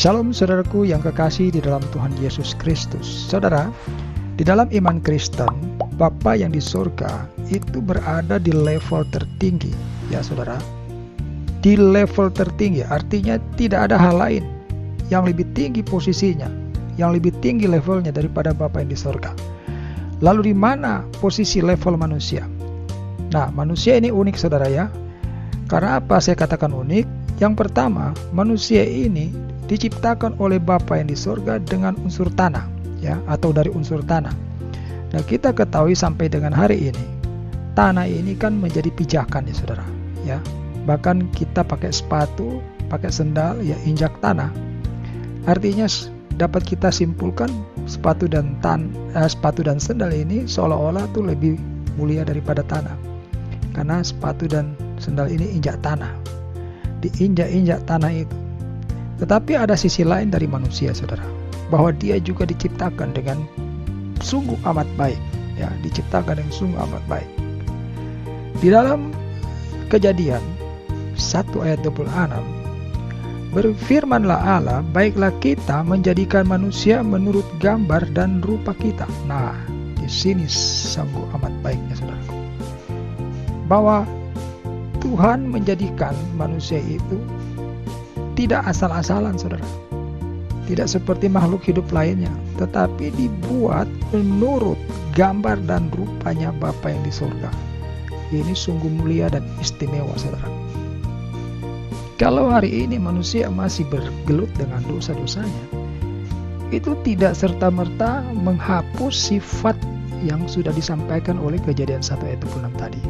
Shalom saudaraku yang kekasih di dalam Tuhan Yesus Kristus. Saudara, di dalam iman Kristen, Bapa yang di surga itu berada di level tertinggi, ya saudara. Di level tertinggi artinya tidak ada hal lain yang lebih tinggi posisinya, yang lebih tinggi levelnya daripada Bapa yang di surga. Lalu di mana posisi level manusia? Nah, manusia ini unik saudara ya. Karena apa saya katakan unik? Yang pertama, manusia ini diciptakan oleh Bapa yang di surga dengan unsur tanah, ya, atau dari unsur tanah. Nah, kita ketahui sampai dengan hari ini, tanah ini kan menjadi pijakan ya saudara, ya. Bahkan kita pakai sepatu, pakai sendal, ya injak tanah. Artinya dapat kita simpulkan sepatu dan sendal ini seolah-olah tuh lebih mulia daripada tanah. Karena sepatu dan sendal ini injak tanah, diinjak-injak tanah itu. Tetapi ada sisi lain dari manusia saudara, bahwa dia juga diciptakan dengan sungguh amat baik, ya, diciptakan dengan sungguh amat baik. Di dalam Kejadian 1 ayat 26, berfirmanlah Allah, baiklah kita menjadikan manusia menurut gambar dan rupa kita. Nah, di sini sungguh amat baiknya saudaraku, bahwa Tuhan menjadikan manusia itu tidak asal-asalan saudara, tidak seperti makhluk hidup lainnya, tetapi dibuat menurut gambar dan rupanya Bapa yang di surga. Ini sungguh mulia dan istimewa saudara. Kalau hari ini manusia masih bergelut dengan dosa-dosanya, itu tidak serta-merta menghapus sifat yang sudah disampaikan oleh Kejadian 1 ayat 26 tadi,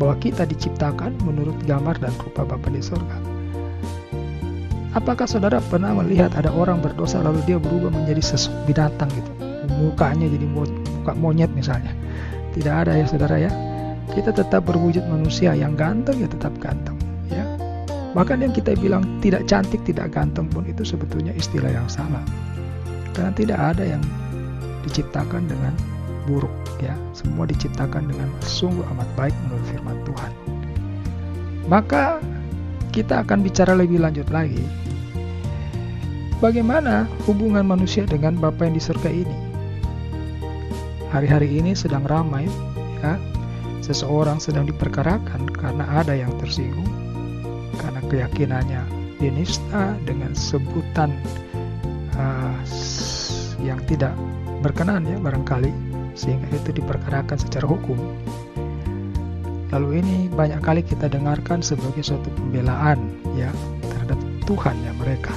bahwa kita diciptakan menurut gambar dan rupa Bapa di surga. Apakah saudara pernah melihat ada orang berdosa lalu dia berubah menjadi sesosok binatang gitu, mukanya jadi muka monyet misalnya? Tidak ada ya saudara ya. Kita tetap berwujud manusia yang ganteng ya tetap ganteng ya. Bahkan yang kita bilang tidak cantik, tidak ganteng pun itu sebetulnya istilah yang salah. Karena tidak ada yang diciptakan dengan buruk ya. Semua diciptakan dengan sungguh amat baik menurut firman Tuhan. Maka kita akan bicara lebih lanjut lagi. Bagaimana hubungan manusia dengan Bapa yang di surga ini? Hari-hari ini sedang ramai, ya. Seseorang sedang diperkarakan karena ada yang tersinggung, karena keyakinannya dinista dengan sebutan yang tidak berkenan ya barangkali, sehingga itu diperkarakan secara hukum. Lalu ini banyak kali kita dengarkan sebagai suatu pembelaan ya terhadap Tuhan ya mereka.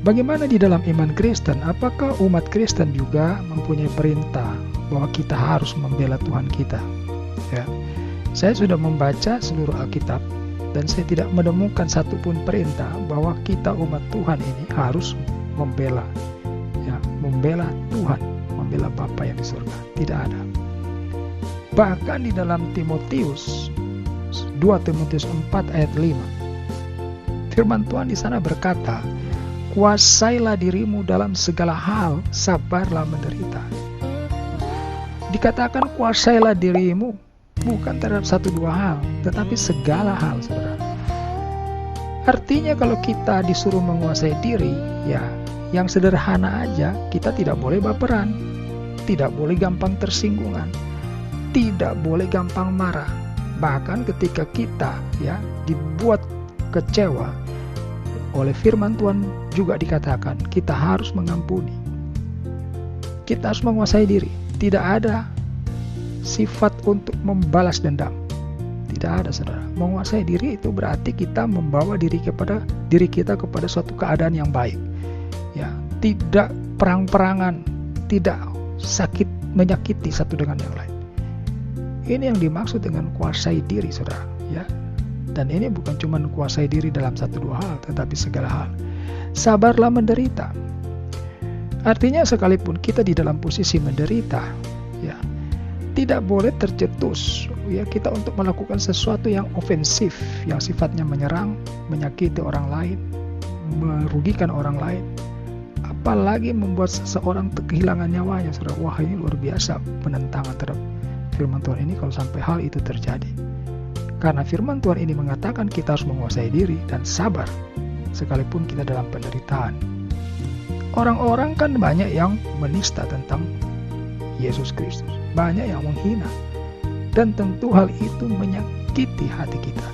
Bagaimana di dalam iman Kristen? Apakah umat Kristen juga mempunyai perintah bahwa kita harus membela Tuhan kita? Ya, saya sudah membaca seluruh Alkitab dan saya tidak menemukan satupun perintah bahwa kita umat Tuhan ini harus membela, ya, membela Tuhan, membela Bapa yang di surga. Tidak ada. Bahkan di dalam Timotius 2 Timotius 4 ayat 5, firman Tuhan di sana berkata, kuasailah dirimu dalam segala hal, sabarlah menderita. Dikatakan kuasailah dirimu bukan terhadap satu dua hal, tetapi segala hal, saudara. Artinya kalau kita disuruh menguasai diri, ya, yang sederhana aja, kita tidak boleh baperan, tidak boleh gampang tersinggungan, tidak boleh gampang marah. Bahkan ketika kita ya dibuat kecewa oleh firman Tuhan juga dikatakan kita harus mengampuni. Kita harus menguasai diri. Tidak ada sifat untuk membalas dendam. Tidak ada saudara. Menguasai diri itu berarti kita membawa diri kita kepada suatu keadaan yang baik. Ya, tidak perang-perangan, tidak sakit menyakiti satu dengan yang lain. Ini yang dimaksud dengan kuasai diri saudara ya. Dan ini bukan cuma kuasai diri dalam satu dua hal, tetapi segala hal. Sabarlah menderita. Artinya sekalipun kita di dalam posisi menderita, ya, tidak boleh tercetus ya kita untuk melakukan sesuatu yang ofensif, yang sifatnya menyerang, menyakiti orang lain, merugikan orang lain. Apalagi membuat seseorang kehilangan nyawanya, saudara. Wah, ini luar biasa penentangan terhadap firman Tuhan ini kalau sampai hal itu terjadi. Karena firman Tuhan ini mengatakan kita harus menguasai diri dan sabar. sekalipun kita dalam penderitaan. Orang-orang kan banyak yang menista tentang Yesus Kristus, banyak yang menghina, dan tentu hal itu menyakiti hati kita,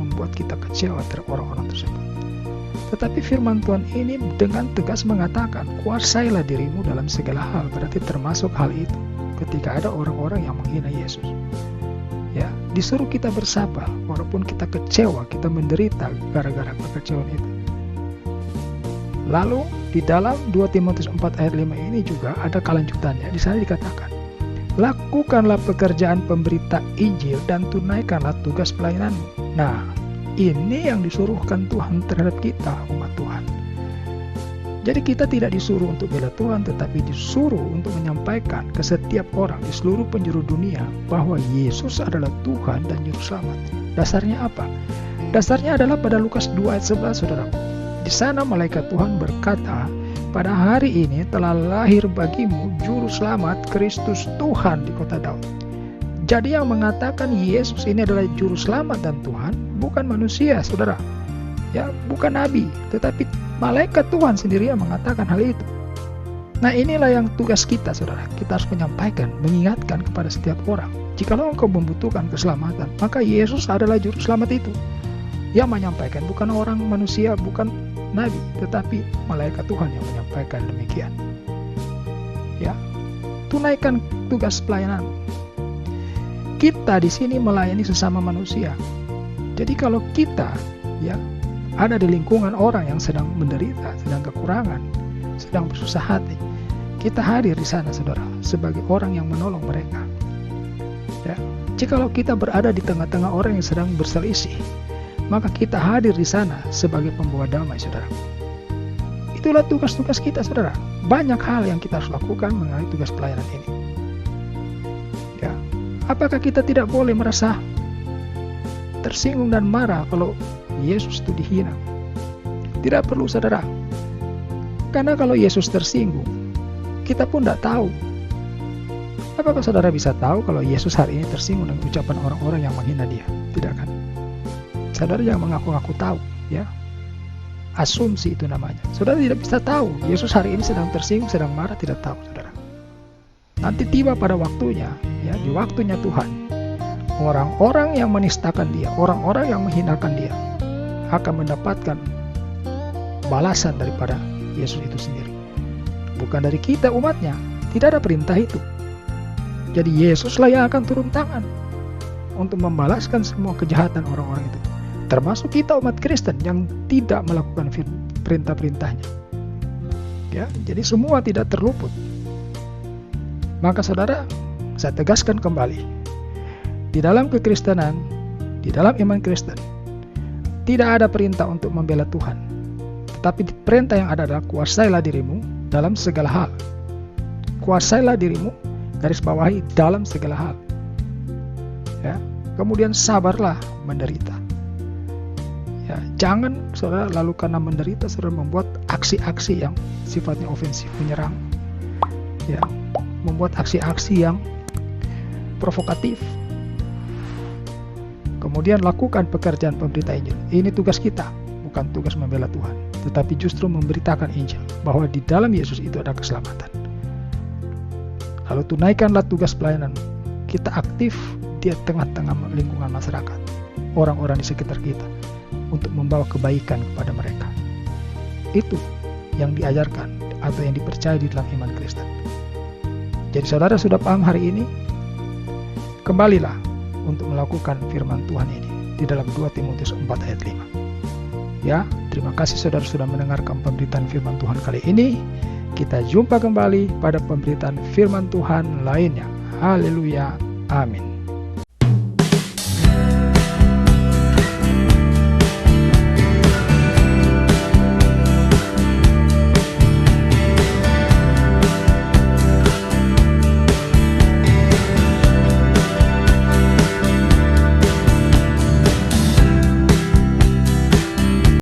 membuat kita kecewa terhadap orang-orang tersebut. Tetapi firman Tuhan ini dengan tegas mengatakan, kuasailah dirimu dalam segala hal, berarti termasuk hal itu ketika ada orang-orang yang menghina Yesus. Ya, disuruh kita bersabar walaupun kita kecewa, kita menderita gara-gara kekecewaan itu. Lalu di dalam 2 Timotius 4 ayat 5 ini juga ada kelanjutannya. Di sana dikatakan, lakukanlah pekerjaan pemberita Injil dan tunaikanlah tugas pelayananmu. Nah, ini yang disuruhkan Tuhan terhadap kita, umat Tuhan. Jadi kita tidak disuruh untuk bela Tuhan, tetapi disuruh untuk menyampaikan ke setiap orang di seluruh penjuru dunia bahwa Yesus adalah Tuhan dan Juru Selamat. Dasarnya apa? Dasarnya adalah pada Lukas 2 ayat 11, saudaraku. Di sana malaikat Tuhan berkata, pada hari ini telah lahir bagimu Juru Selamat Kristus Tuhan di kota Daud. Jadi yang mengatakan Yesus ini adalah Juru Selamat dan Tuhan bukan manusia, saudara. Ya, bukan nabi, tetapi malaikat Tuhan sendiri yang mengatakan hal itu. Nah, inilah yang tugas kita, saudara. Kita harus menyampaikan, mengingatkan kepada setiap orang. Jikalau engkau membutuhkan keselamatan, maka Yesus adalah Juru Selamat itu. Yang menyampaikan bukan orang manusia, bukan nabi, tetapi malaikat Tuhan yang menyampaikan demikian. Ya, tunaikan tugas pelayanan. Kita di sini melayani sesama manusia. Jadi kalau kita ya ada di lingkungan orang yang sedang menderita, sedang kekurangan, sedang bersusah hati, kita hadir di sana, saudara, sebagai orang yang menolong mereka. Ya, jikalau kita berada di tengah-tengah orang yang sedang berselisih, maka kita hadir di sana sebagai pembawa damai, saudara. Itulah tugas-tugas kita, saudara. Banyak hal yang kita harus lakukan mengenai tugas pelayanan ini. Ya, apakah kita tidak boleh merasa tersinggung dan marah kalau Yesus itu dihina? Tidak perlu, saudara. Karena kalau Yesus tersinggung, kita pun tidak tahu. Apakah saudara bisa tahu kalau Yesus hari ini tersinggung dengan ucapan orang-orang yang menghina dia? Tidak kan? Saudara jangan mengaku-ngaku tahu, ya. Asumsi itu namanya. Saudara tidak bisa tahu Yesus hari ini sedang tersinggung, sedang marah, tidak tahu, saudara. Nanti tiba pada waktunya, ya, di waktunya Tuhan, orang-orang yang menistakan dia, orang-orang yang menghinakan dia akan mendapatkan balasan daripada Yesus itu sendiri. Bukan dari kita umatnya, tidak ada perintah itu. Jadi Yesuslah yang akan turun tangan untuk membalaskan semua kejahatan orang-orang itu. Termasuk kita umat Kristen yang tidak melakukan perintah-perintahnya. Ya, jadi semua tidak terluput. Maka saudara, saya tegaskan kembali. Di dalam kekristenan, di dalam iman Kristen, tidak ada perintah untuk membela Tuhan. Tetapi perintah yang ada adalah kuasailah dirimu dalam segala hal. Kuasailah dirimu, garis bawahi, dalam segala hal. Ya, kemudian sabarlah menderita. Ya, jangan saudara lalu karena menderita saudara membuat aksi-aksi yang sifatnya ofensif, menyerang. Ya, membuat aksi-aksi yang provokatif. Kemudian lakukan pekerjaan pemberita Injil. Ini tugas kita, bukan tugas membela Tuhan, tetapi justru memberitakan Injil bahwa di dalam Yesus itu ada keselamatan. Lalu tunaikanlah tugas pelayanan. Kita aktif di tengah-tengah lingkungan masyarakat, orang-orang di sekitar kita, untuk membawa kebaikan kepada mereka. Itu yang diajarkan atau yang dipercaya di dalam iman Kristen. Jadi saudara sudah paham hari ini? Kembalilah untuk melakukan firman Tuhan ini di dalam 2 Timotius 4 ayat 5. Ya, terima kasih saudara sudah mendengarkan pemberitaan firman Tuhan kali ini. Kita jumpa kembali pada pemberitaan firman Tuhan lainnya. Haleluya. Amin.